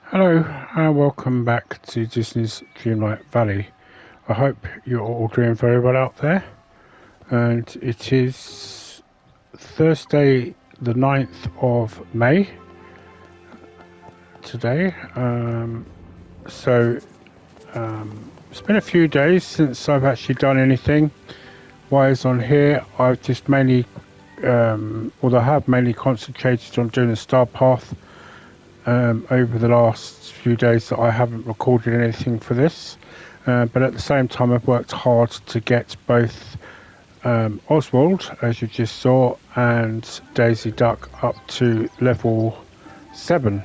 Hello and welcome back to Disney's Dreamlight Valley. I hope you're all doing very well out there, and it is Thursday the 9th of May today. It's been a few days since I've actually done anything wise on here. I've just mainly I have mainly concentrated on doing the star path over the last few days that I haven't recorded anything for this, but at the same time I've worked hard to get both Oswald, as you just saw, and Daisy Duck up to level 7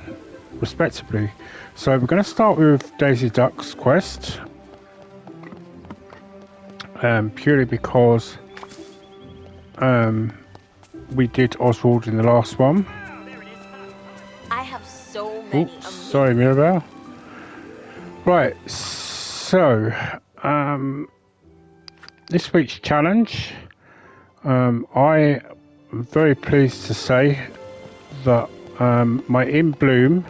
respectively. So we're going to start with Daisy Duck's quest, purely because we did Oswald in the last one. Oops, sorry, Mirabelle. Right, so this week's challenge, I am very pleased to say that my In Bloom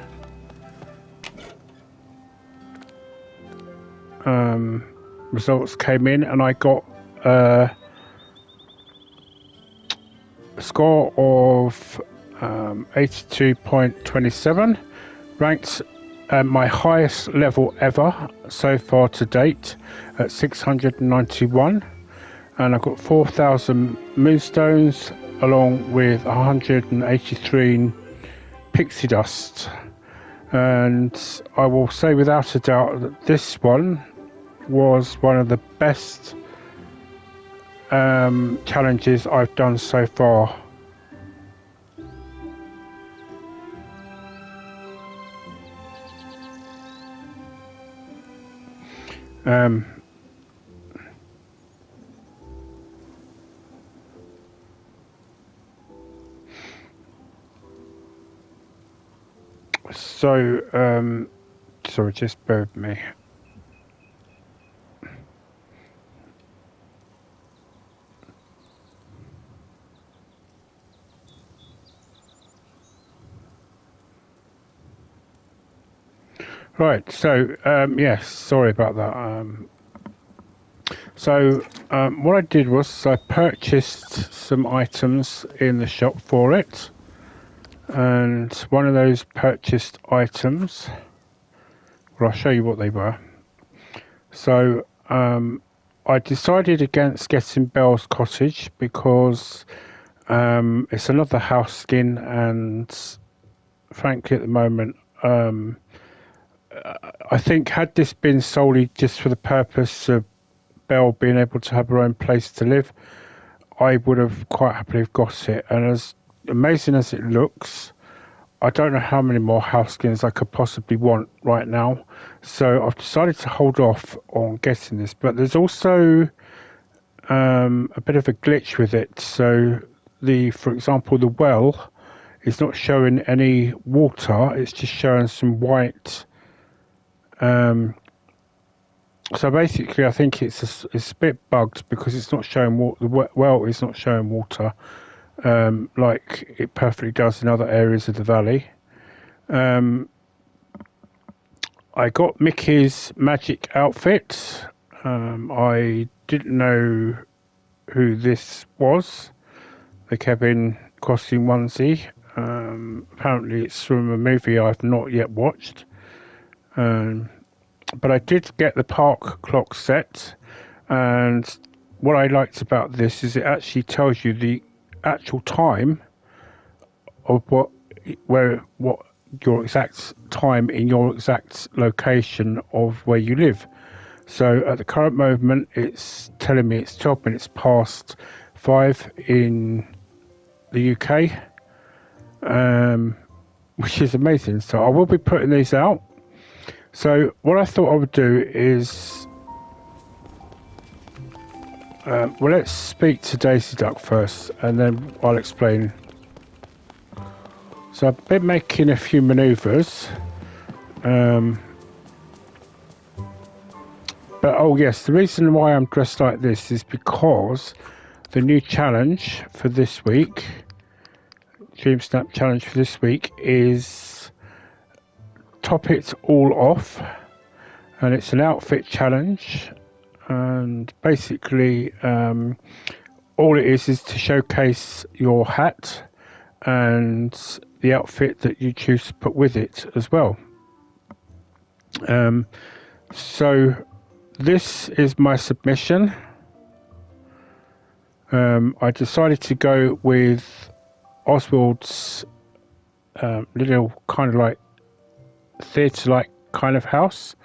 results came in, and I got a score of 82.27. ranked my highest level ever so far to date at 691, and I've got 4,000 moonstones along with 183 pixie dust. And I will say without a doubt that this one was one of the best challenges I've done so far. Sorry, just bear with me. Right, so yes, sorry about that. What I did was I purchased some items in the shop for it, and one of those purchased items, well, I'll show you what they were. So I decided against getting Belle's Cottage because it's another house skin, and frankly at the moment I think had this been solely just for the purpose of Belle being able to have her own place to live, I would have quite happily got it. And as amazing as it looks, I don't know how many more house skins I could possibly want right now. So I've decided to hold off on getting this. But there's also a bit of a glitch with it. So for example, the well is not showing any water. It's just showing some white. So basically, I think it's a bit bugged because it's not showing water. The well is not showing water like it perfectly does in other areas of the valley. I got Mickey's magic outfit. I didn't know who this was. The Kevin costume onesie. Apparently, it's from a movie I've not yet watched. But I did get the park clock set, and what I liked about this is it actually tells you the actual time of what your exact time in your exact location of where you live. So at the current moment, it's telling me it's 12 minutes past 5 in the UK, which is amazing. So I will be putting these out. So what I thought I would do is, let's speak to Daisy Duck first, and then I'll explain. So I've been making a few manoeuvres, but oh yes, the reason why I'm dressed like this is because the new challenge for this week, Dream Snap challenge for this week, is top it all off, and it's an outfit challenge, and basically all it is to showcase your hat and the outfit that you choose to put with it as well. So this is my submission. I decided to go with Oswald's little kind of like theatre-like kind of house.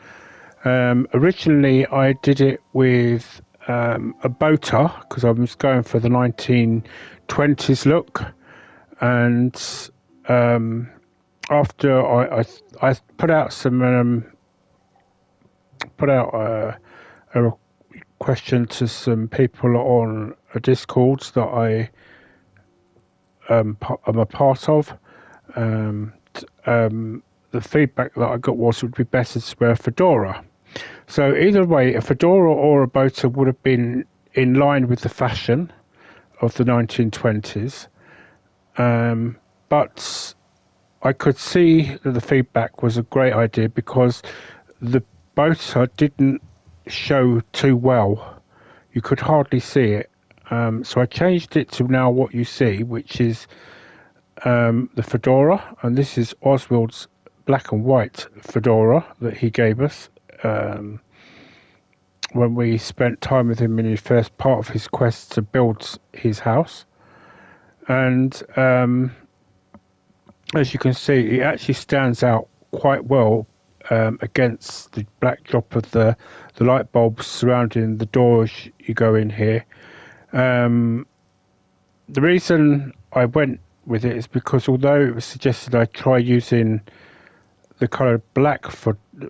Originally I did it with a bow tie because I was going for the 1920s look, and after I put out some a question to some people on a Discord that I am a part of. The feedback that I got was it would be better to wear a fedora. So either way, a fedora or a bow tie would have been in line with the fashion of the 1920s. But I could see that the feedback was a great idea because the bow tie didn't show too well. You could hardly see it. So I changed it to now what you see, which is the fedora, and this is Oswald's black and white fedora that he gave us when we spent time with him in the first part of his quest to build his house. And as you can see, it actually stands out quite well against the backdrop of the light bulbs surrounding the doors you go in here. The reason I went with it is because although it was suggested I try using the colour black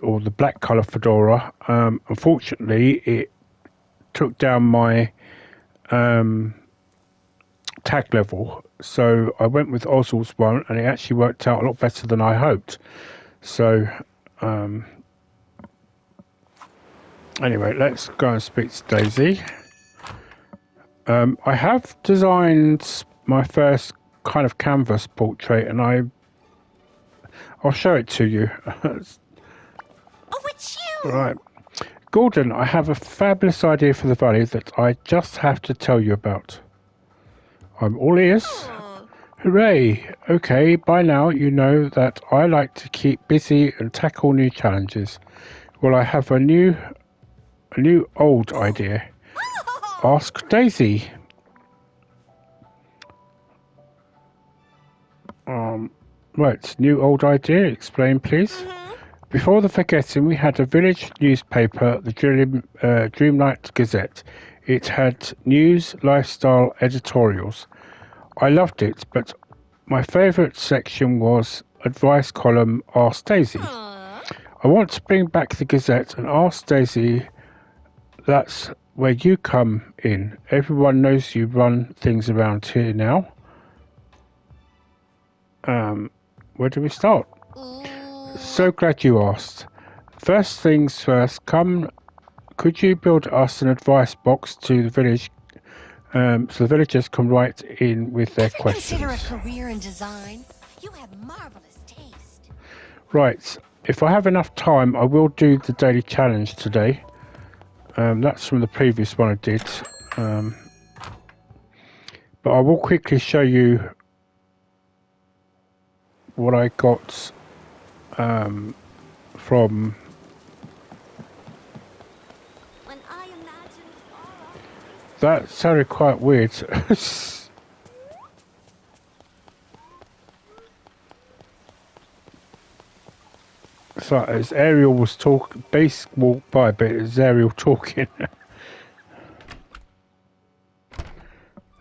or the black colour fedora, unfortunately it took down my tag level, so I went with Oswald's one, and it actually worked out a lot better than I hoped. So anyway, let's go and speak to Daisy. I have designed my first kind of canvas portrait, and I'll show it to you. Oh, it's you! Right. Gordon, I have a fabulous idea for the valley that I just have to tell you about. I'm all ears. Hooray! Okay, by now you know that I like to keep busy and tackle new challenges. Well, I have a new old idea. Ask Daisy. Right, new old idea. Explain, please. Before the forgetting, we had a village newspaper, the Dreamlight Gazette. It had news, lifestyle, editorials. I loved it, but my favourite section was advice column, Ask Daisy. I want to bring back the Gazette and Ask Daisy. That's where you come in. Everyone knows you run things around here now. Where do we start? So glad you asked. First things first, could you build us an advice box to the village so the villagers can write in with their questions? Consider a career in design. You have marvelous taste. Right, if I have enough time, I will do the daily challenge today. That's from the previous one I did. But I will quickly show you what I got from When I imagine that sounded quite weird. So as Ariel was talking, Base walked by, but it was Ariel talking.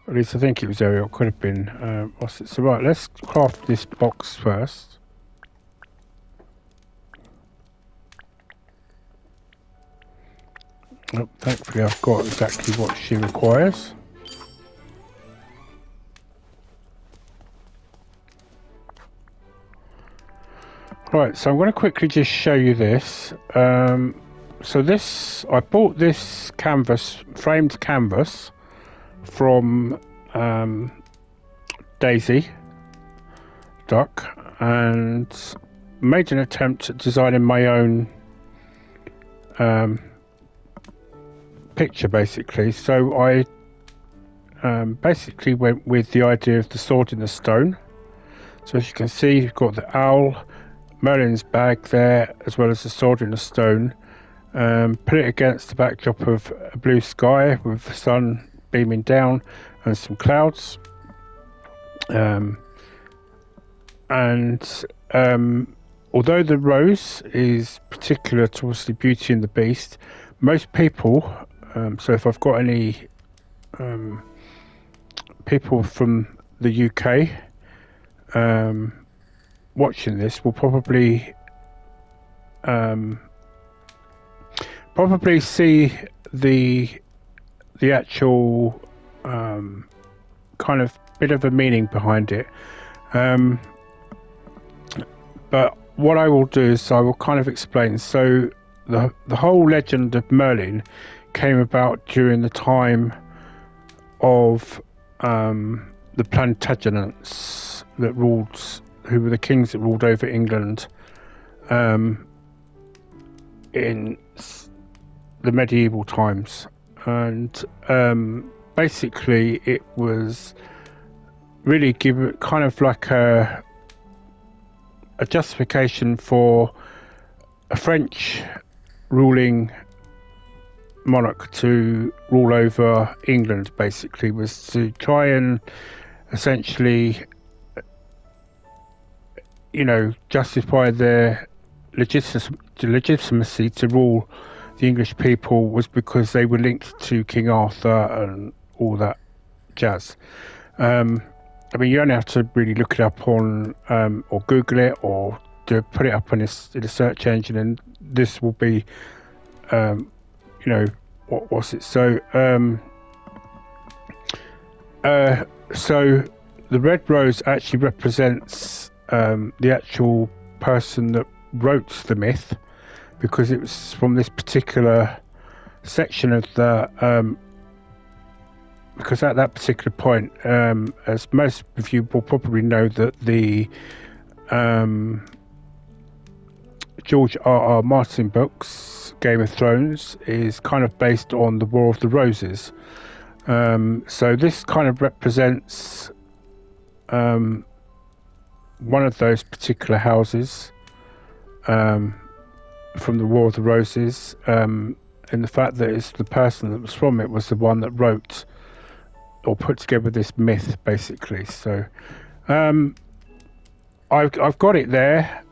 At least I think it was Ariel. Could have been. What's it? So right, let's craft this box first. Oh, thankfully, I've got exactly what she requires. Right, so I'm going to quickly just show you this. So this, I bought this canvas, framed canvas, from Daisy Duck, and made an attempt at designing my own picture, basically. So I basically went with the idea of the sword in the stone. So as you can see, you've got the owl, Merlin's bag there, as well as the sword in the stone. Put it against the backdrop of a blue sky with the sun beaming down and some clouds. Although the rose is particular to obviously Beauty and the Beast, most people, so if I've got any people from the UK watching this, will probably see the actual kind of bit of a meaning behind it. But what I will do is I will kind of explain. So the whole legend of Merlin came about during the time of the Plantagenets that ruled, who were the kings that ruled over England in the medieval times. And basically it was really kind of like a justification for a French ruling monarch to rule over England, basically, was to try and essentially, justify their legitimacy to rule the English people, was because they were linked to King Arthur and all that jazz. I mean, you only have to really look it up on, or Google it, or put it up in a search engine, and this will be, what was it? So, so the red rose actually represents the actual person that wrote the myth, because it was from this particular section of the. Because at that particular point, as most of you will probably know, that the George R.R. Martin books, Game of Thrones, is kind of based on the War of the Roses. So this kind of represents one of those particular houses from the War of the Roses, and the fact that it's the person that was from it was the one that wrote or put together this myth, basically. So I've got it there,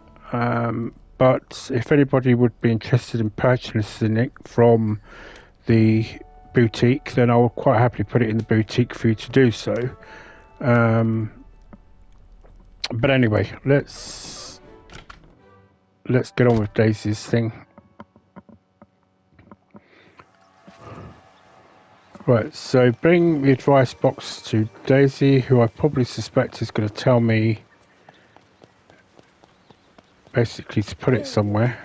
but if anybody would be interested in purchasing it from the boutique, then I will quite happily put it in the boutique for you to do so. But anyway, let's get on with Daisy's thing. Right, so bring the advice box to Daisy, who I probably suspect is going to tell me basically to put it somewhere.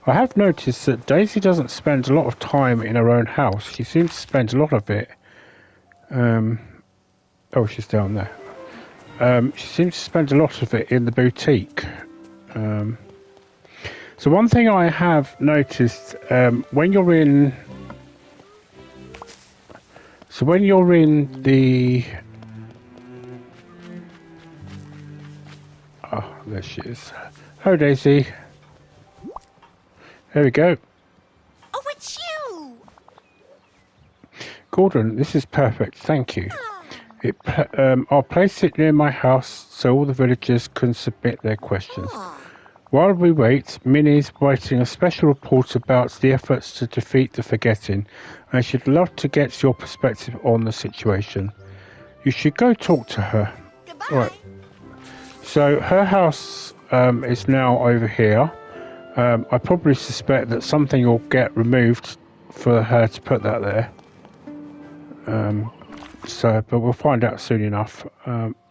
I have noticed that Daisy doesn't spend a lot of time in her own house. She seems to spend a lot of it. Oh, she's down there. She seems to spend a lot of it in the boutique. So one thing I have noticed, when you're in the, oh, there she is. Hello, Daisy. There we go. Oh, it's you! Gordon, this is perfect, thank you. I'll place it near my house so all the villagers can submit their questions. While we wait, Minnie's writing a special report about the efforts to defeat the Forgetting, and she'd love to get your perspective on the situation. You should go talk to her. Goodbye. Right. So her house is now over here. I probably suspect that something will get removed for her to put that there. But we'll find out soon enough.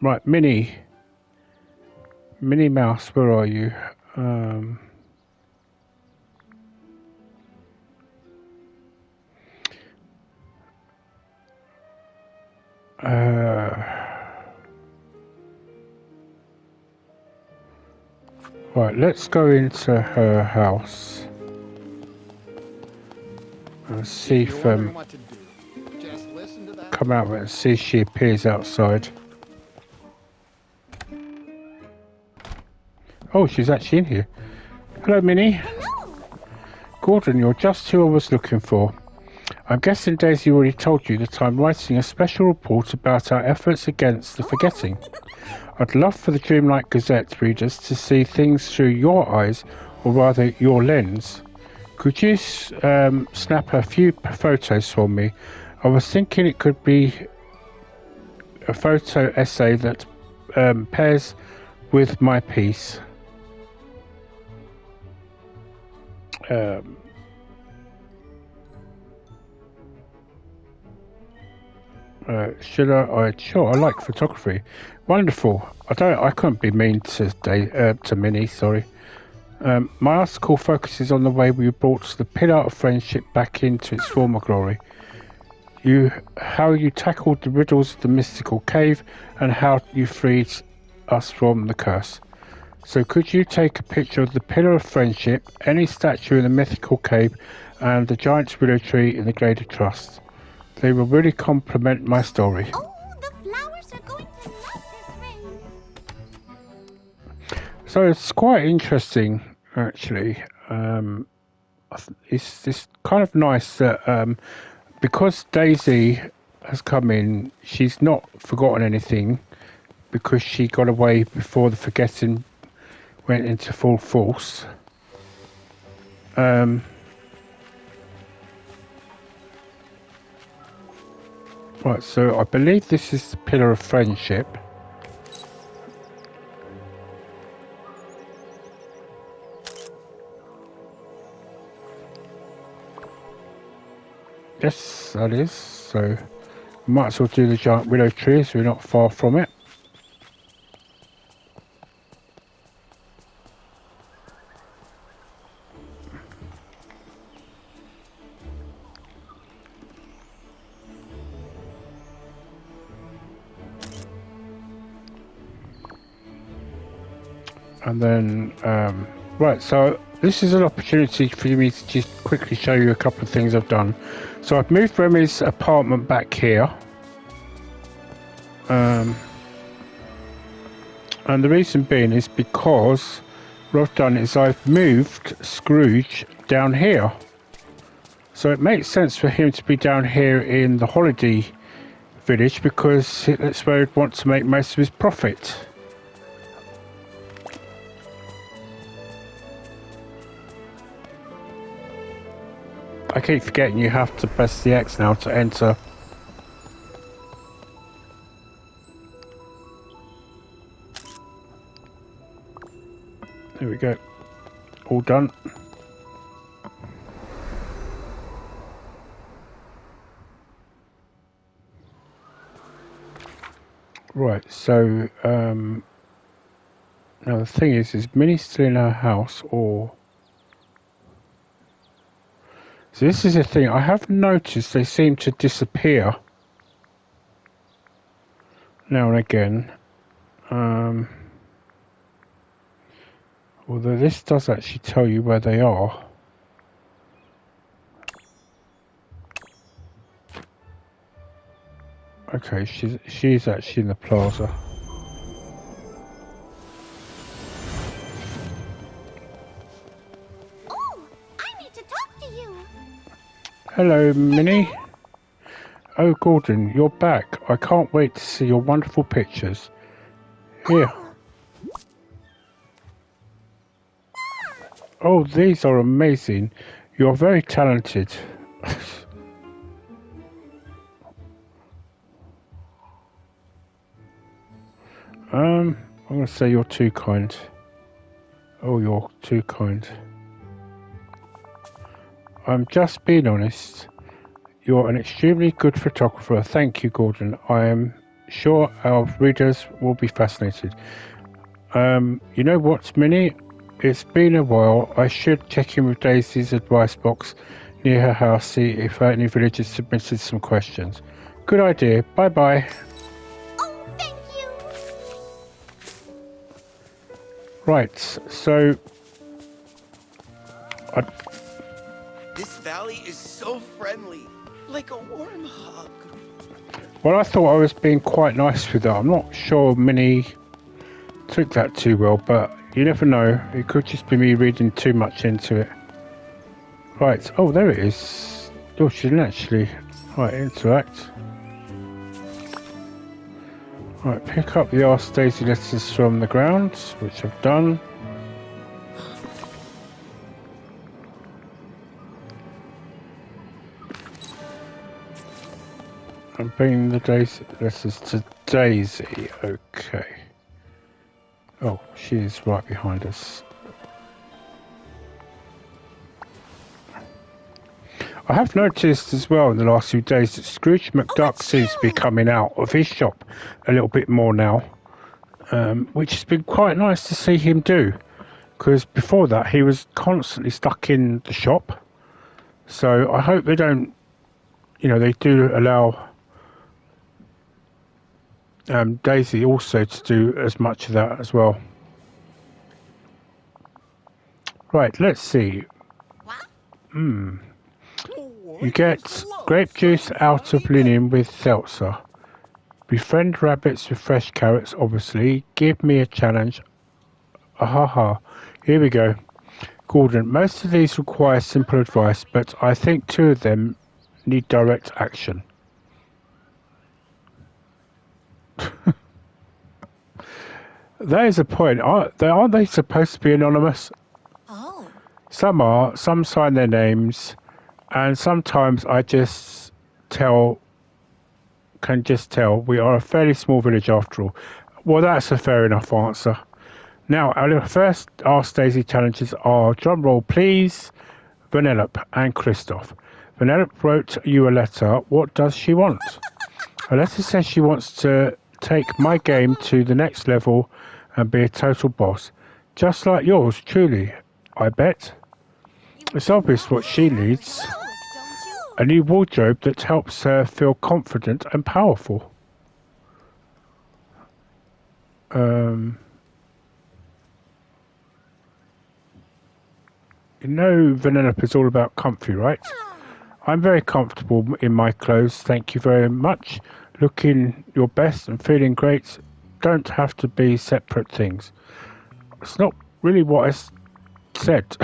Right, Minnie Mouse, where are you? Right, let's go into her house and see if what to do. Just listen to that. come out and see if she appears outside. Oh, she's actually in here. Hello, Minnie. Hello. Gordon, you're just who I was looking for. I'm guessing Daisy already told you that I'm writing a special report about our efforts against the forgetting. I'd love for the Dreamlight Gazette readers to see things through your eyes, or rather your lens. Could you snap a few photos for me? I was thinking it could be a photo essay that pairs with my piece. Sure, I like photography. Wonderful. I couldn't be mean to Minnie, sorry. My article focuses on the way we brought the pillar of friendship back into its former glory. How you tackled the riddles of the mystical cave, and how you freed us from the curse. So could you take a picture of the pillar of friendship, any statue in the mythical cave, and the giant willow tree in the Glade of Trust? They will really complement my story. Oh, the flowers are going to love this rain. So it's quite interesting, actually. It's kind of nice that because Daisy has come in, she's not forgotten anything because she got away before the forgetting went into full force. Right, so I believe this is the pillar of friendship. Yes, that is. So might as well do the giant willow tree, so we're not far from it. And then, right, so this is an opportunity for me to just quickly show you a couple of things I've done. So I've moved Remy's apartment back here. And the reason being is because what I've done is I've moved Scrooge down here. So it makes sense for him to be down here in the holiday village because that's where he'd want to make most of his profit. I keep forgetting you have to press the X now to enter. There we go. All done. Right, so now the thing is Minnie still in her house or... So this is the thing, I have noticed they seem to disappear now and again. Although this does actually tell you where they are. Okay, she's actually in the plaza. Hello, Minnie. Oh, Gordon, you're back. I can't wait to see your wonderful pictures. Here. Oh, these are amazing. You're very talented. I'm going to say you're too kind. Oh, you're too kind. I'm just being honest. You're an extremely good photographer. Thank you, Gordon. I am sure our readers will be fascinated. You know what, Minnie? It's been a while. I should check in with Daisy's advice box near her house, see if any villagers submitted some questions. Good idea. Bye-bye. Oh, thank you. Right, so This valley is so friendly, like a warm hug. well, I thought I was being quite nice with that. I'm not sure Minnie took that too well, but you never know. It could just be me reading too much into it. Right, oh, there it is. Oh, she didn't actually. Right, interact. Right, pick up the Ask Daisy letters from the ground, which I've done. I'm bringing the Daisy letters to Daisy. Okay. Oh, she is right behind us. I have noticed as well in the last few days that Scrooge McDuck seems to be coming out of his shop a little bit more now, which has been quite nice to see him do, because before that he was constantly stuck in the shop. So I hope they don't, they do allow Daisy also to do as much of that as well. Right, let's see. You get grape juice out of linen with seltzer. Befriend rabbits with fresh carrots, obviously. Give me a challenge. Ahaha. Here we go. Gordon, most of these require simple advice, but I think 2 of them need direct action. That is a point. Aren't they supposed to be anonymous? Oh. Some are. Some sign their names. And sometimes I can just tell we are a fairly small village after all. Well, that's a fair enough answer. Now, our first Ask Daisy challenges are, drum roll please, Vanellope and Christoph. Vanellope wrote you a letter. What does she want? Her letter says she wants to take my game to the next level and be a total boss. Just like yours, truly, I bet. It's obvious what she needs. A new wardrobe that helps her feel confident and powerful. Vanellope is all about comfy, right? I'm very comfortable in my clothes, thank you very much. Looking your best and feeling great don't have to be separate things. It's not really what I said.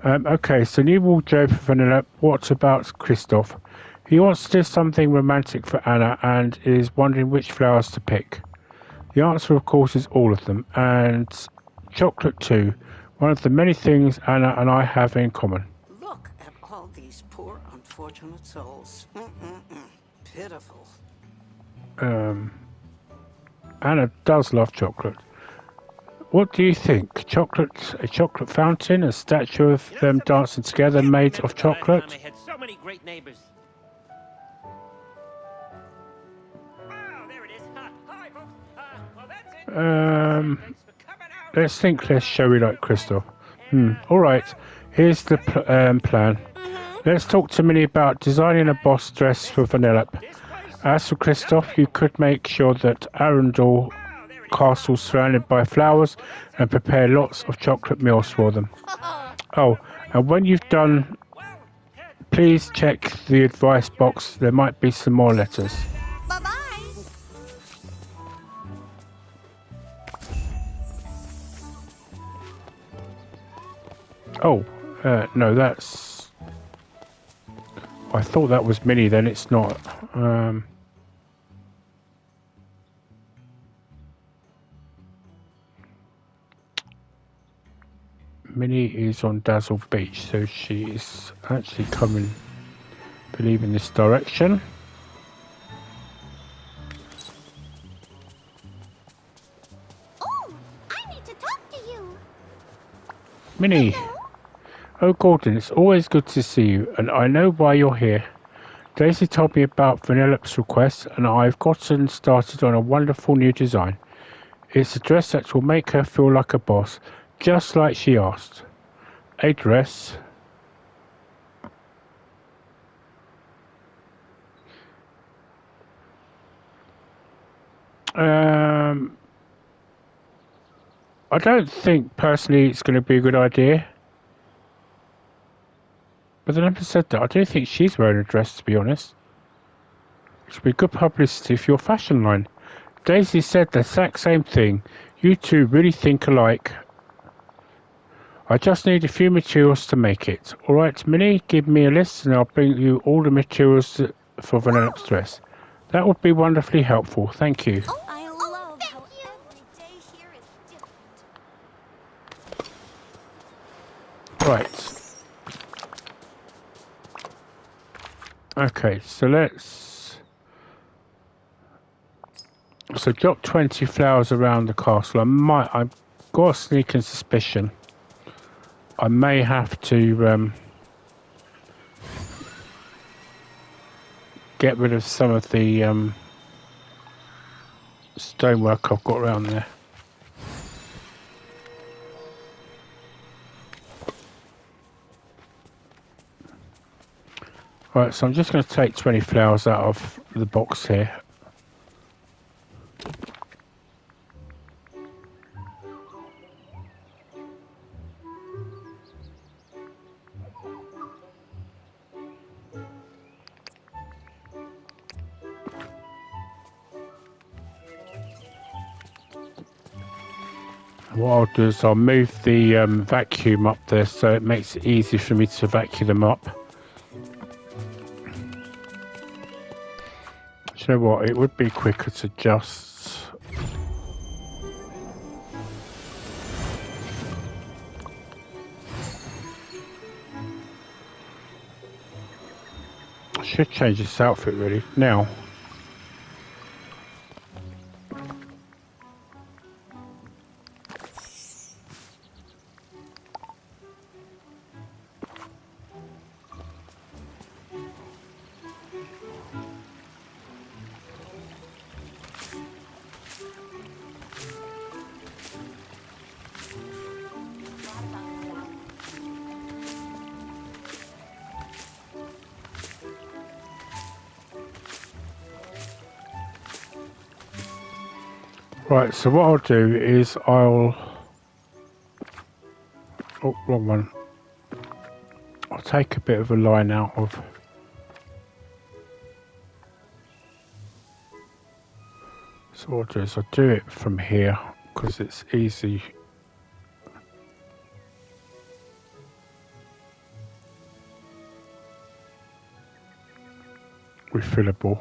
Okay, so new wardrobe for Vanellope. What about Christoph? He wants to do something romantic for Anna and is wondering which flowers to pick. The answer, of course, is all of them, and chocolate too. One of the many things Anna and I have in common. Look at all these poor, unfortunate souls. Pitiful. Anna does love chocolate. What do you think? Chocolate, a chocolate fountain, a statue of them dancing together made of chocolate? I had so many great neighbors. Oh, there it is. Hi, folks. Well, that's it. Thanks for coming out. Let's think less showy like Crystal. Alright, here's the plan. Let's talk to Minnie about designing a boss dress for Vanellope. As for Christoph, you could make sure that Arundel Castle surrounded by flowers and prepare lots of chocolate meals for them. Oh, and when you've done, please check the advice box. There might be some more letters. Bye-bye. Oh, no, that's... I thought that was Minnie, then it's not. Minnie is on Dazzle Beach, so she is actually coming, I believe, in this direction. Oh, I need to talk to you. Minnie! Hello? Oh, Gordon, it's always good to see you, and I know why you're here. Daisy told me about Vanellope's request, and I've gotten started on a wonderful new design. It's a dress that will make her feel like a boss, just like she asked. A dress. I don't think personally it's going to be a good idea. But then having said that, I do think she's wearing a dress, to be honest. It should be good publicity for your fashion line. Daisy said the exact same thing. You two really think alike. I just need a few materials to make it. Alright, Minnie, give me a list and I'll bring you all the materials for Vanellope's dress. That would be wonderfully helpful. Thank you. I love how every day here is different. Right. Okay, so let's... So drop 20 flowers around the castle. I've got a sneaking suspicion I may have to get rid of some of the stonework I've got around there. Right, so I'm just going to take 20 flowers out of the box here. What I'll do is I'll move the vacuum up there so it makes it easy for me to vacuum them up. Do you know what? It would be quicker to just... I should change this outfit really now. Right, so what I'll do is I'll... Oh, wrong one. I'll take a bit of a line out of... So what I'll do is I'll do it from here because it's easy. Refillable.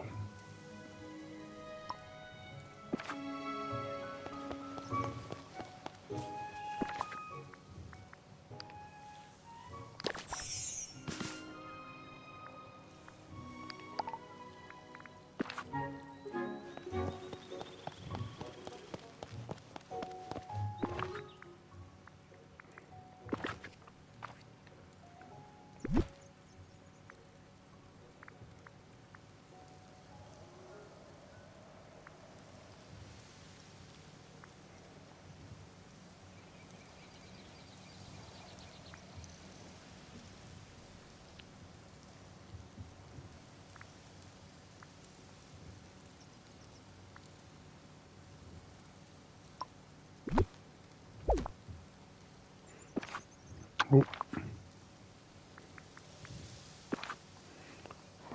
Oh.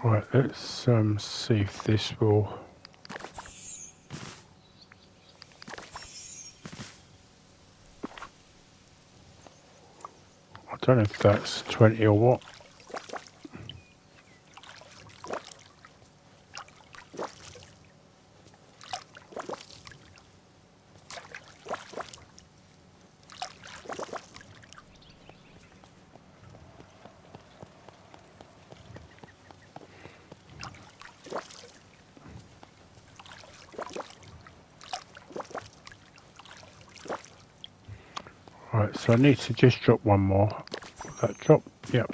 Right, let's see if this will... I don't know if that's 20 or what. Right, so I need to just drop one more. That drop, yep.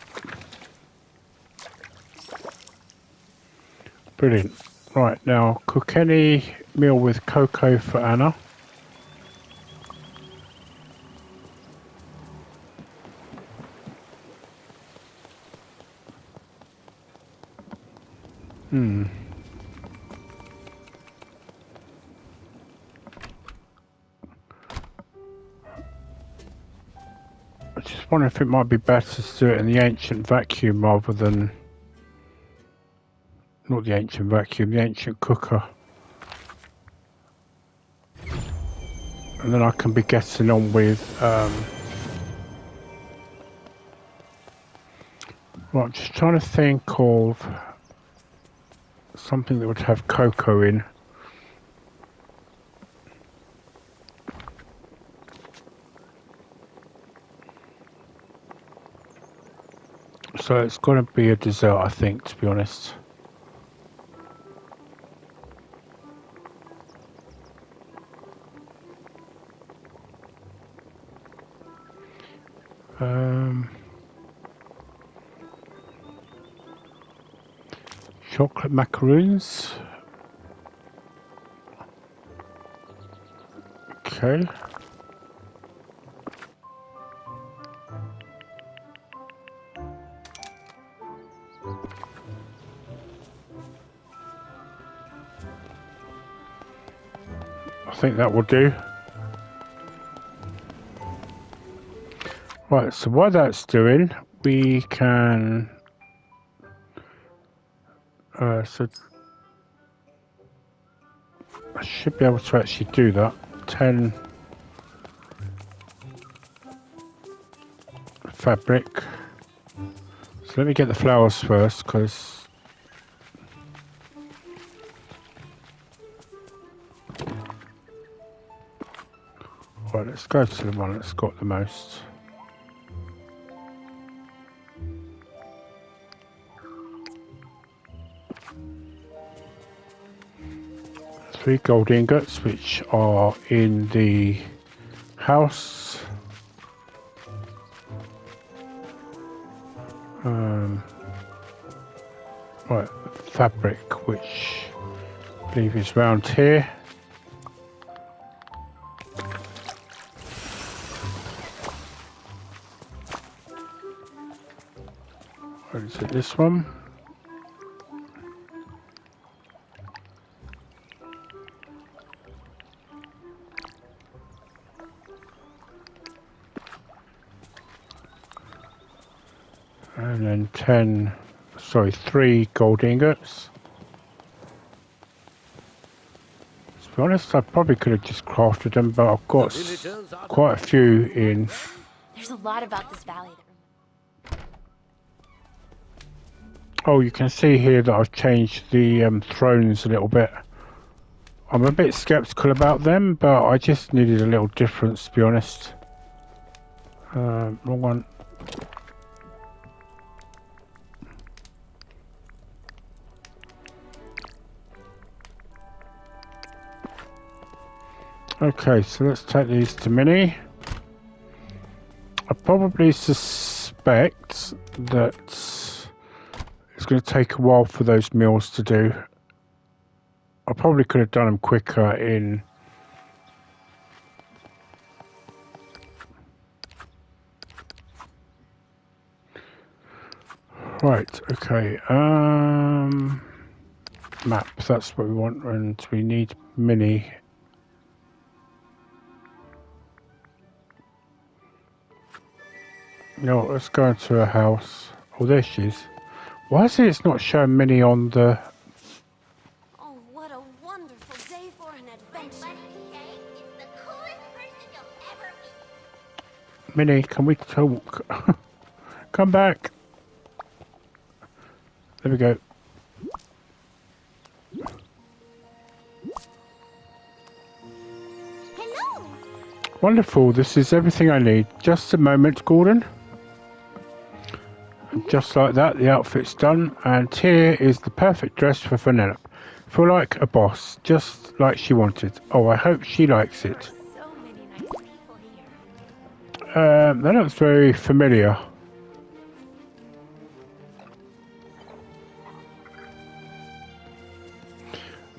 Brilliant. Right, now cook any meal with cocoa for Anna. just wonder if it might be better to do it in the ancient vacuum rather than... Not the ancient vacuum, the ancient cooker. And then I can be getting on with... Right, I'm just trying to think of something that would have cocoa in. So it's got to be a dessert, I think, to be honest. Chocolate macaroons. Okay. I think that will do. Right, so while that's doing, we can... so I should be able to actually do that. 10 fabric. So let me get the flowers first, because right, let's go to the one that's got the most. Three gold ingots, which are in the house. Right, fabric, which I believe is round here. Where is it? This one. And then 3 gold ingots. To be honest, I probably could have just crafted them, but I've got quite a few in. There's a lot about this valley that... Oh, you can see here that I've changed the thrones a little bit. I'm a bit skeptical about them, but I just needed a little difference, to be honest. Wrong one. Okay, so let's take these to Minnie. I probably suspect that it's going to take a while for those meals to do. I probably could have done them quicker in... Right, okay. Map, that's what we want, and we need Minnie. No, let's go into her house. Oh, there she is. Why is it's not showing Minnie on the... Oh, what a wonderful day for an adventure. It's the coolest person you'll ever meet. Minnie, can we talk? Come back. There we go. Hello. Wonderful, this is everything I need. Just a moment, Gordon. And just like that, the outfit's done. And here is the perfect dress for Vanellope. Feel like a boss, just like she wanted. Oh, I hope she likes it. So many nice people here. That looks very familiar.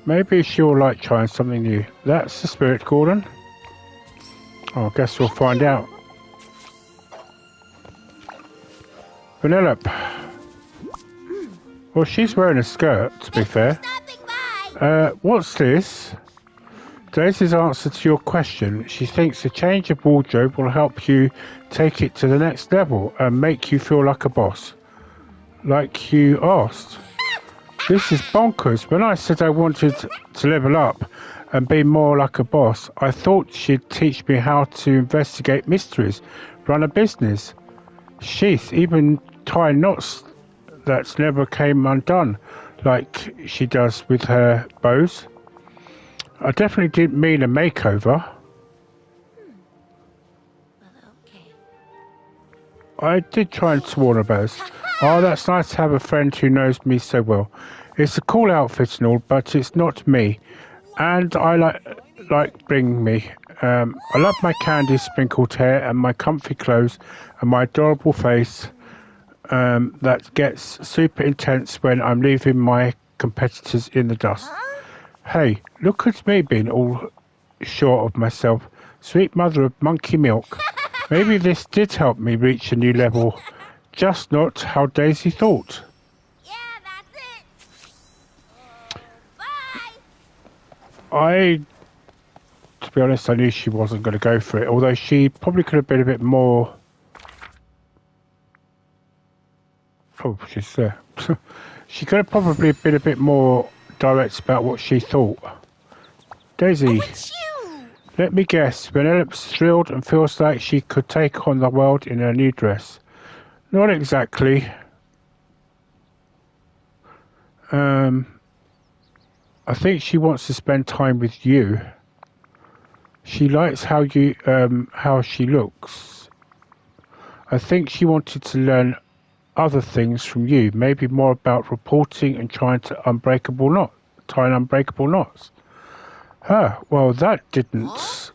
Maybe she'll like trying something new. That's the spirit, Gordon. Oh, I guess we'll find out. Vanellope. Well, she's wearing a skirt, to be fair. Stopping by. What's this? Daisy's answer to your question, she thinks a change of wardrobe will help you take it to the next level and make you feel like a boss. Like you asked. This is bonkers. When I said I wanted to level up and be more like a boss, I thought she'd teach me how to investigate mysteries, run a business, sheath, even tie knots that never came undone, like she does with her bows. I definitely didn't mean a makeover. Well, okay. I did try and warn her bows. Oh, that's nice to have a friend who knows me so well. It's a cool outfit and all, but it's not me. And I like bring me. I love my candy sprinkled hair and my comfy clothes and my adorable face that gets super intense when I'm leaving my competitors in the dust. Hey, look at me being all sure of myself. Sweet mother of monkey milk. Maybe this did help me reach a new level. Just not how Daisy thought. Yeah, that's it. Bye. To be honest, I knew she wasn't going to go for it. Although she probably could have been a bit more... Oh, she's there. She could have probably been a bit more direct about what she thought. Daisy, let me guess. Penelope's thrilled and feels like she could take on the world in her new dress. Not exactly. I think she wants to spend time with you. She likes how she looks. I think she wanted to learn other things from you, maybe more about reporting and tie unbreakable knots. Well, that didn't.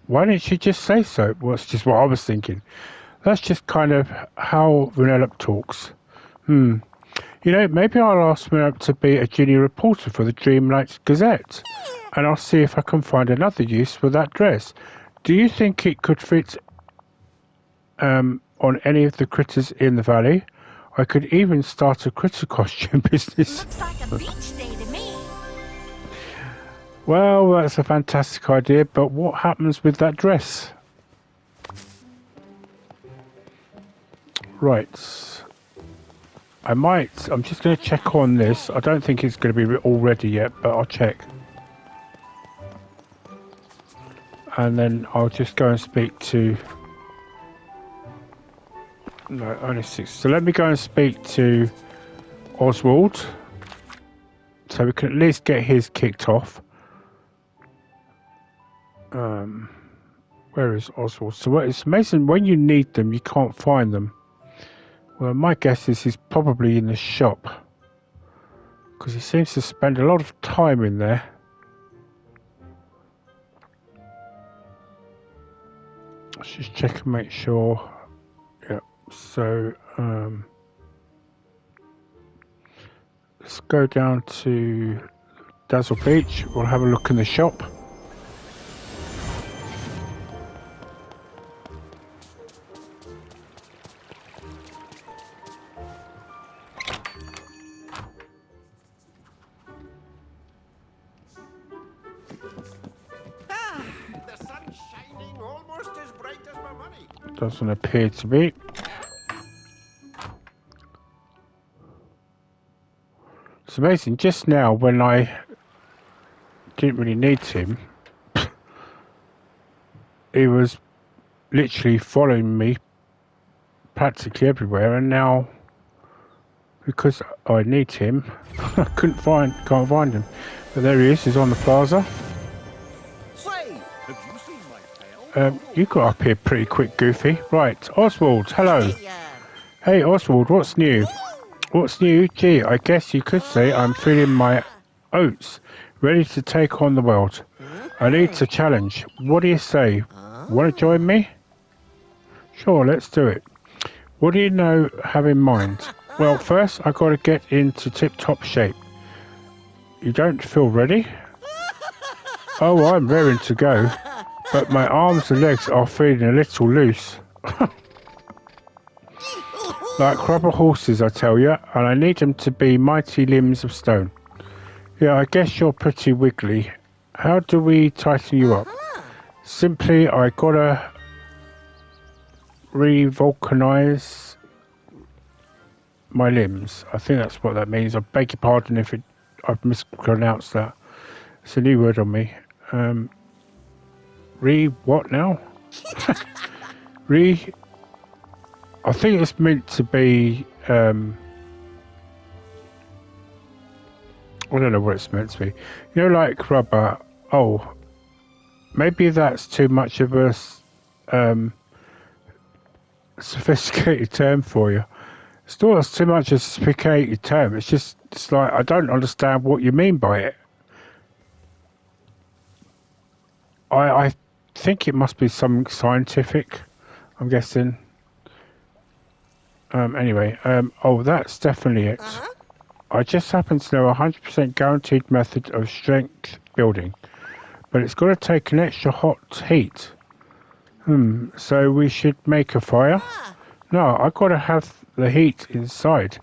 Why didn't she just say so? Well, it's just what I was thinking. That's just kind of how Vanellope talks. You know, maybe I'll ask Vanellope to be a junior reporter for the Dreamlight Gazette, and I'll see if I can find another use for that dress. Do you think it could fit on any of the critters in the valley? I could even start a critter costume business. Looks like a beach day to me. Well, that's a fantastic idea, but what happens with that dress? Right. I'm just going to check on this. I don't think it's going to be all ready yet, but I'll check. And then I'll just go and speak to... No, only 6. So let me go and speak to Oswald. So we can at least get his kicked off. Where is Oswald? So it's amazing, when you need them, you can't find them. Well, my guess is he's probably in the shop, because he seems to spend a lot of time in there. Let's just check and make sure. Yeah, so let's go down to Dazzle Beach. We'll have a look in the shop. Doesn't appear to be. It's amazing, just now when I didn't really need him, he was literally following me practically everywhere, and now because I need him, I can't find him. But there he is, he's on the plaza. You got up here pretty quick, Goofy. Right, Oswald, hello. Hey, Oswald, what's new? What's new? Gee, I guess you could say I'm feeling my oats, ready to take on the world. I need a challenge. What do you say? Want to join me? Sure, let's do it. What do you have in mind? Well, first, I got to get into tip-top shape. You don't feel ready? Oh, I'm raring to go. But my arms and legs are feeling a little loose. Like rubber horses, I tell you, and I need them to be mighty limbs of stone. Yeah, I guess you're pretty wiggly. How do we tighten you up? Simply, I gotta re-vulcanize my limbs. I think that's what that means. I beg your pardon if I've mispronounced that. It's a new word on me. What now? I think it's meant to be, I don't know what it's meant to be. You know, like rubber. Oh, maybe that's too much of a sophisticated term for you. It's not too much a sophisticated term. It's like, I don't understand what you mean by it. I think it must be something scientific, I'm guessing. Anyway, oh, that's definitely it. I just happen to know a 100% guaranteed method of strength building, but it's got to take an extra hot heat. So we should make a fire? No, I got to have the heat inside.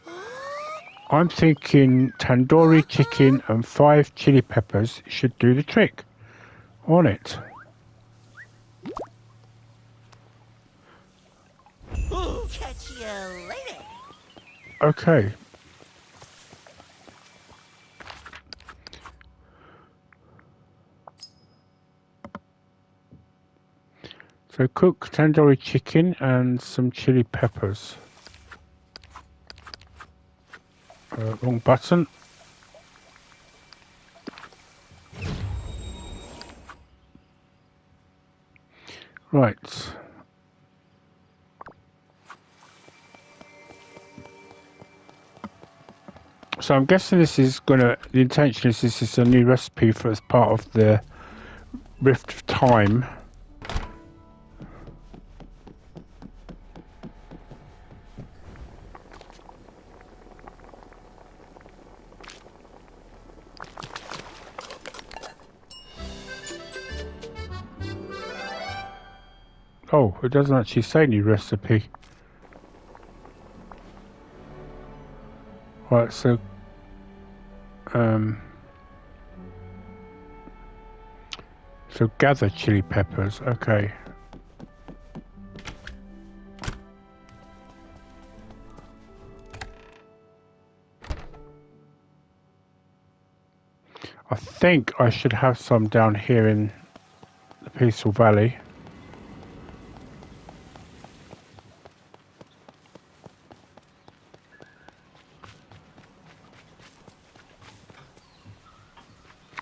I'm thinking tandoori chicken and 5 chili peppers should do the trick. On it. Catch you later. Okay. So cook tandoori chicken and some chili peppers. Wrong button. Right. So I'm guessing this is the intention is this is a new recipe for as part of the Rift of Time. Oh, it doesn't actually say new recipe. Right, so gather chili peppers, okay. I think I should have some down here in the Peaceful Valley.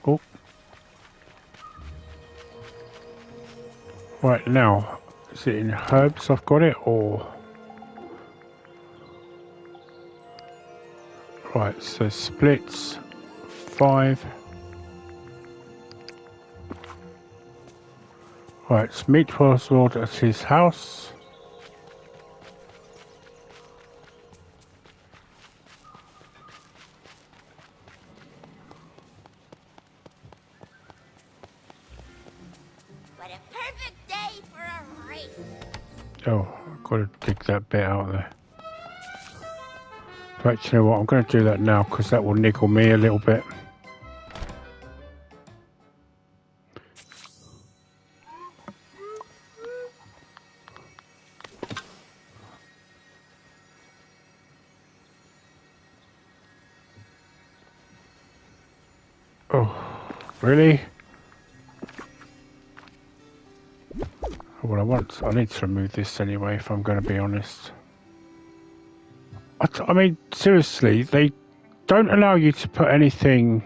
Oh. Right, now, is it in herbs I've got it, or... Right, so splits, 5. Right, it's meet Oswald at his house. What a perfect day for a race. Oh, I've got to dig that bit out there. But you know what, I'm going to do that now because that will niggle me a little bit. Oh, really? What I need to remove this anyway, if I'm going to be honest. I mean, seriously, they don't allow you to put anything...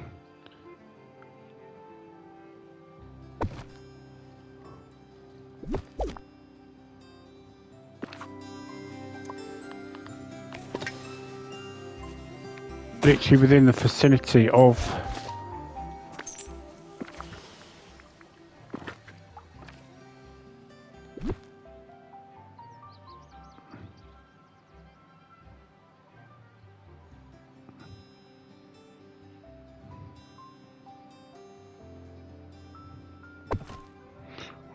literally within the vicinity of...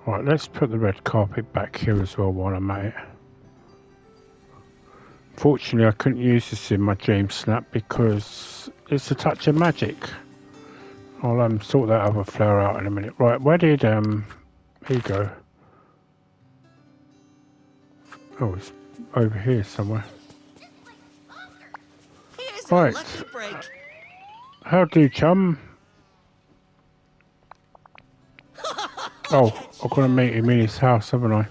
Right, let's put the red carpet back here as well while I'm at it. Fortunately, I couldn't use this in my Dream Snap because it's a touch of magic. I'll sort that other flower out in a minute. Right, where did here you go. Oh, it's over here somewhere. Here's Right. a lucky break. How do, chum? Oh, I've got to meet him in his house, haven't I?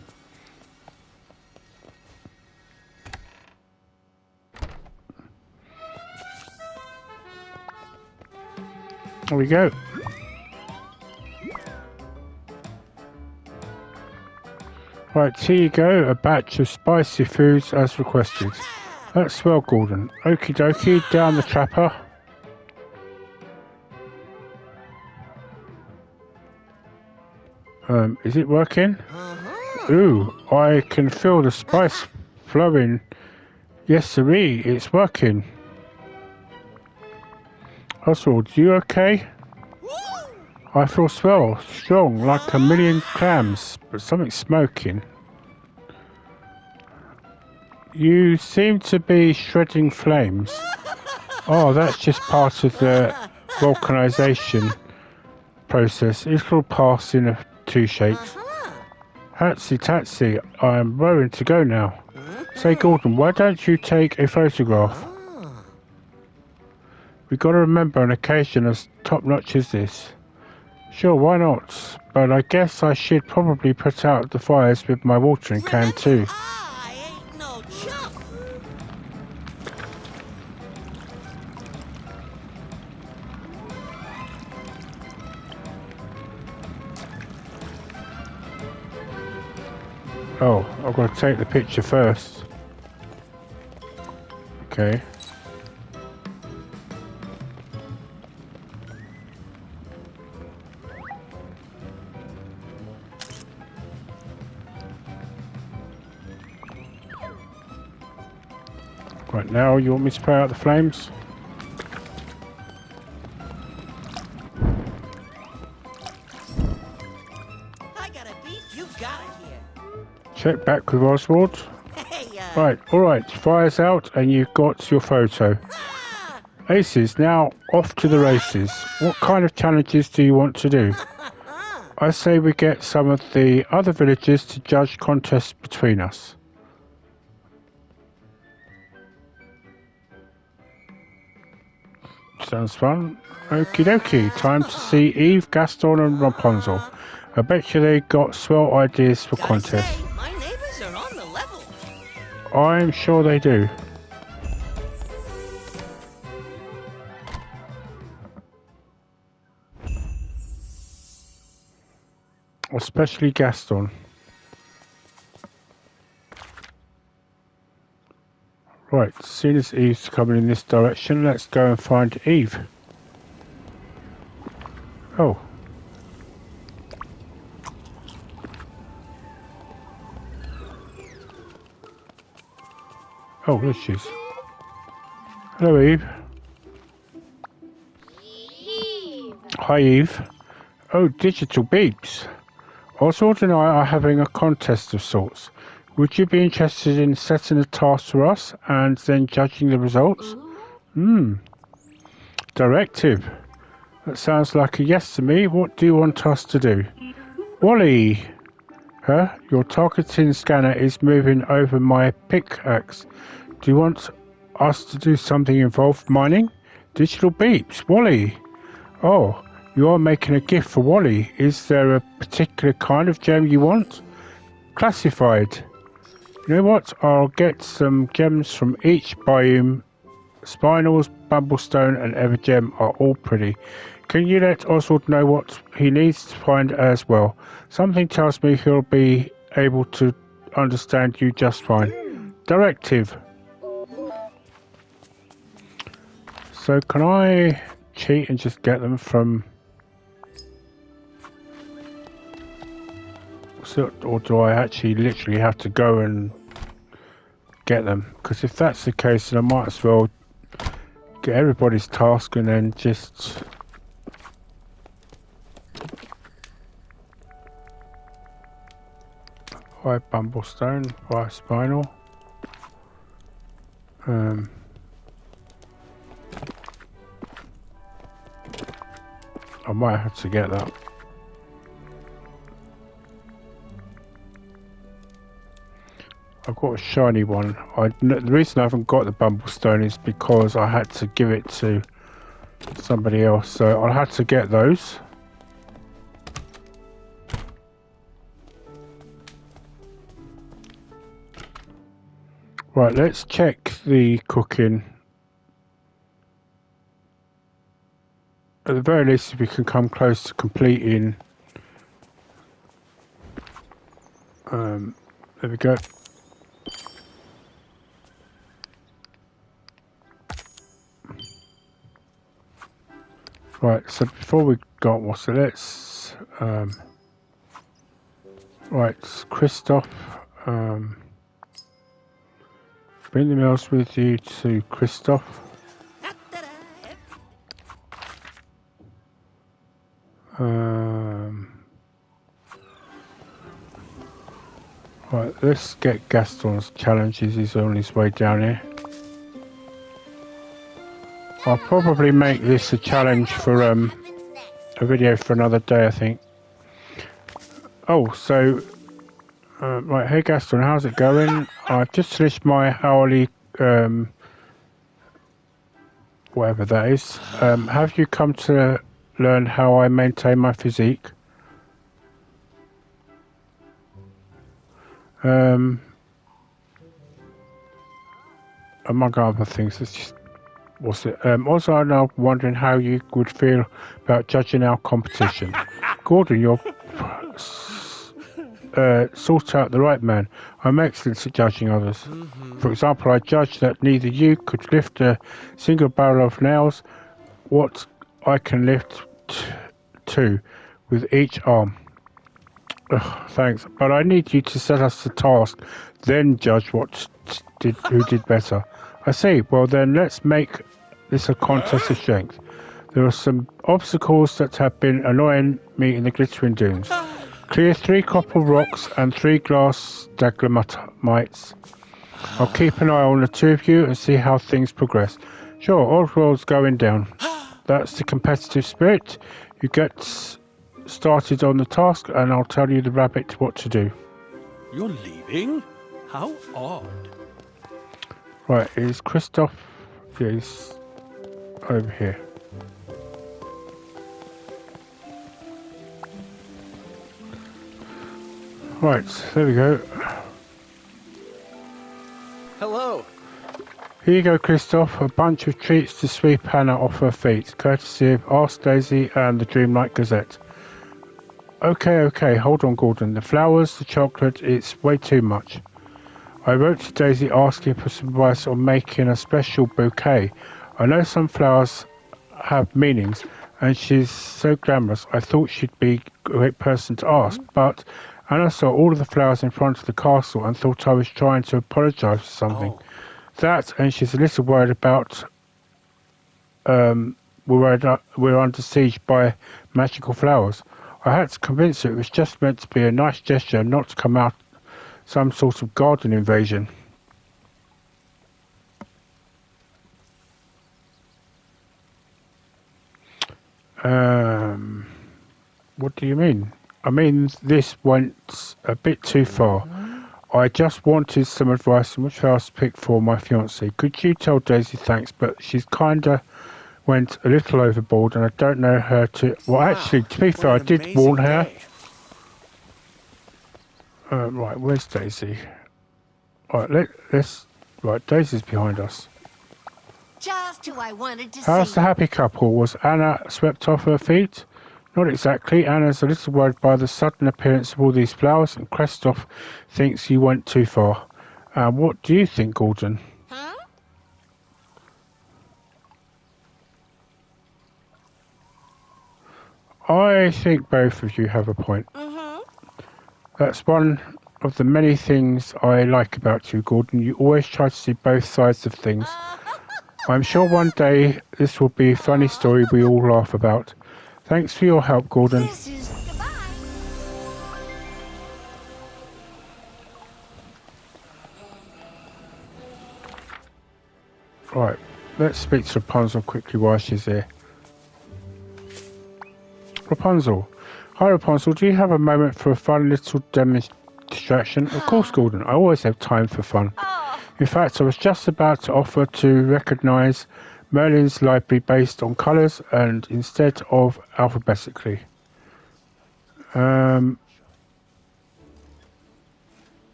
There we go. Right, here you go, a batch of spicy foods as requested. That's well, Gordon. Okie dokie, down the trapper. Is it working? Ooh, I can feel the spice flowing. Yes, sirree, it's working. Oswald, you okay? I feel swell, strong, like a million clams, but something's smoking. You seem to be shredding flames. Oh, that's just part of the vulcanization process. It'll pass in 2 shakes. Hatsy tatsy, I am raring to go now. Say, Gordon, why don't you take a photograph? We've got to remember an occasion as top-notch as this. Sure, why not? But I guess I should probably put out the fires with my watering can too. I ain't no chump. Oh, I've got to take the picture first. Okay. Right, now you want me to put out the flames? I got a beef, you got it here. Check back with Oswald. Hey, Right, alright, fire's out and you've got your photo. Aces, now off to the races. What kind of challenges do you want to do? I say we get some of the other villagers to judge contests between us. Sounds fun. Okie dokie, time to see Eve, Gaston and Rapunzel. I bet you they got swell ideas for gotta contests. say, my neighbors are on the level. I'm sure they do. Especially Gaston. Right, as soon as Eve's coming in this direction, let's go and find Eve. Oh. Oh, there she is. Hello, Eve. Eve. Hi, Eve. Oh, digital beeps. Oswald and I are having a contest of sorts. Would you be interested in setting a task for us and then judging the results? Directive. That sounds like a yes to me. What do you want us to do? Wally! Huh? Your targeting scanner is moving over my pickaxe. Do you want us to do something involved mining? Digital beeps. Wally! Oh, you are making a gift for Wally. Is there a particular kind of gem you want? Classified. You know what? I'll get some gems from each biome. Spinels, Bumblestone and Evergem are all pretty. Can you let Oswald know what he needs to find as well? Something tells me he'll be able to understand you just fine. Directive. So can I cheat and just get them from... or do I actually literally have to go and get them? Because if that's the case, then I might as well get everybody's task and then just... Buy Bumblestone, buy Spinel. might have to get that. I've got a shiny one. The reason I haven't got the Bumblestone is because I had to give it to somebody else, so I'll have to get those. Right, let's check the cooking. At the very least, if we can come close to completing. There we go. Right, so before we go on, so let's right, Christoph, bring the meals with you to Christoph. Right, let's get Gaston's challenges. He's on his way down here. I'll probably make this a challenge for a video for another day, I think. Oh, so right, hey Gaston, how's it going? I've just finished my hourly whatever that is. Have you come to learn how I maintain my physique? Among other things, it's just what's it? Also, I'm now wondering how you would feel about judging our competition. Gordon, you're sort out the right man. I'm excellent at judging others. For example, I judged that neither you could lift a single barrel of nails. What I can lift two with each arm. Ugh, thanks, but I need you to set us the task, then judge who did better. I see. Well, then let's make this a contest of strength. There are some obstacles that have been annoying me in the glittering dunes. Clear 3 copper rocks and 3 glass stalagmites. I'll keep an eye on the 2 of you and see how things progress. Sure, Oswald's going down. That's the competitive spirit. You get started on the task and I'll tell you the rabbit what to do. You're leaving? How odd. Right, is Christoph? Yeah, he's over here. Right, there we go. Hello. Here you go, Christoph. A bunch of treats to sweep Hannah off her feet, courtesy of Ask Daisy and the Dreamlight Gazette. Okay, hold on, Gordon. The flowers, the chocolate, it's way too much. I wrote to Daisy asking for some advice on making a special bouquet. I know some flowers have meanings, and she's so glamorous. I thought she'd be a great person to ask, but Anna saw all of the flowers in front of the castle and thought I was trying to apologise for something. Oh. That, and she's a little worried about we're under siege by magical flowers. I had to convince her it was just meant to be a nice gesture, not to come out some sort of garden invasion. What do you mean? I mean, this went a bit too far. I just wanted some advice on which flowers to pick for my fiancée. Could you tell Daisy thanks, but she's kinda went a little overboard and I don't know her to... Well, actually, to be fair, I did warn her. Right, where's Daisy? Right, let's... Right, Daisy's behind us. Just who I wanted to How's see. the happy couple? Was Anna swept off her feet? Not exactly. Anna's a little worried by the sudden appearance of all these flowers, and Christoph thinks you went too far. What do you think, Gordon? Huh? I think both of you have a point. That's one of the many things I like about you, Gordon. You always try to see both sides of things. I'm sure one day this will be a funny story we all laugh about. Thanks for your help, Gordon. This is goodbye. Right, let's speak to Rapunzel quickly while she's here. Rapunzel. Hi Rapunzel, do you have a moment for a fun little distraction? Of course, Gordon. I always have time for fun. In fact, I was just about to offer to recognise Merlin's library based on colours and instead of alphabetically.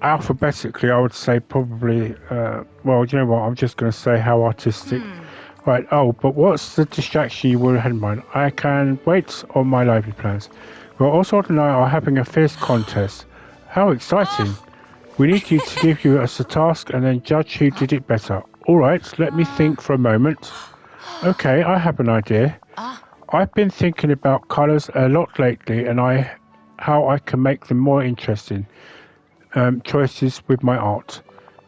Alphabetically, I would say probably, well, you know what, I'm just going to say how artistic. Right, oh, but what's the distraction you would have in mind? I can wait on my library plans. Well, Oswald and I are having a fierce contest. How exciting. We need you to give you a task and then judge who did it better. Alright, let me think for a moment. Okay, I have an idea. I've been thinking about colours a lot lately and how I can make them more interesting. Choices with my art.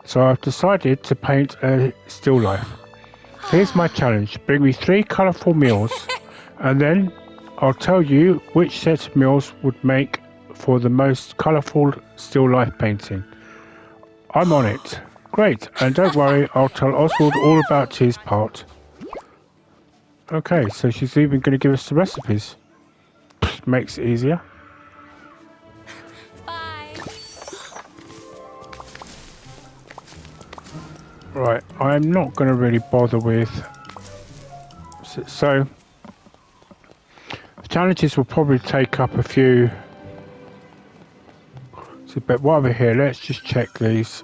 So I've decided to paint a still life. Here's my challenge. Bring me 3 colourful meals and then I'll tell you which set of meals would make for the most colourful still life painting. I'm on it. Great, and don't worry, I'll tell Oswald all about his part. Okay, so she's even going to give us the recipes. Makes it easier. Right, I'm not going to really bother with... So, the challenges will probably take up a few... So, but while we're here, let's just check these.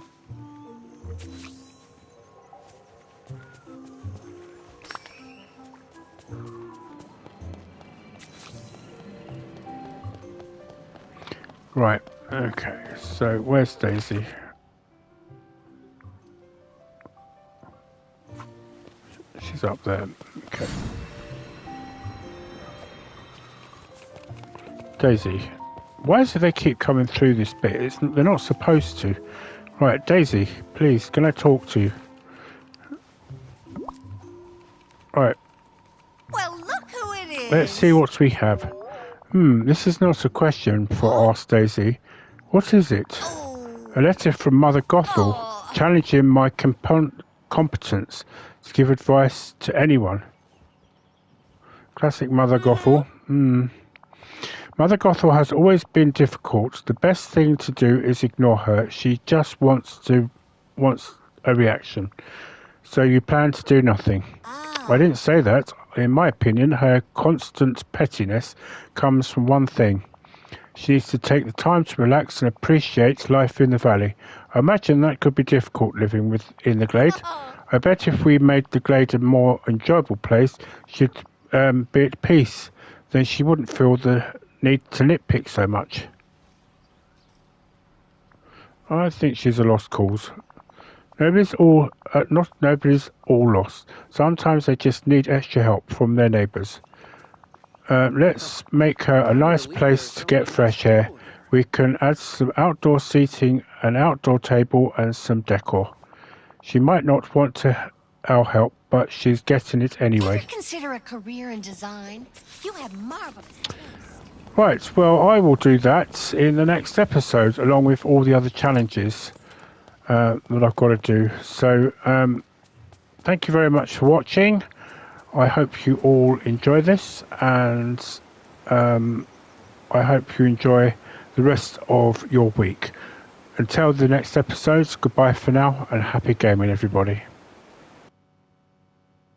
Right, okay, so where's Daisy? She's up there. Okay. Daisy. Why do they keep coming through this bit? They're not supposed to. Right, Daisy, please, can I talk to you? Right. Well, look who it is. Let's see what we have. This is not a question for Ask Daisy. What is it? A letter from Mother Gothel challenging my competence to give advice to anyone. Classic Mother Gothel. Mother Gothel has always been difficult. The best thing to do is ignore her. She just wants a reaction. So you plan to do nothing. I didn't say that. In my opinion, her constant pettiness comes from one thing. She needs to take the time to relax and appreciate life in the valley. I imagine that could be difficult living in the glade. I bet if we made the glade a more enjoyable place, she'd be at peace. Then she wouldn't feel the need to nitpick so much. I think she's a lost cause. Nobody's all lost. Sometimes they just need extra help from their neighbours. Let's make her a nice place to get fresh air. We can add some outdoor seating, an outdoor table and some decor. She might not want our help, but she's getting it anyway. Did you consider a career in design? You have marvelous taste. Right, well, I will do that in the next episode, along with all the other challenges that I've got to do. So, thank you very much for watching. I hope you all enjoy this, and I hope you enjoy the rest of your week. Until the next episodes, goodbye for now, and happy gaming, everybody.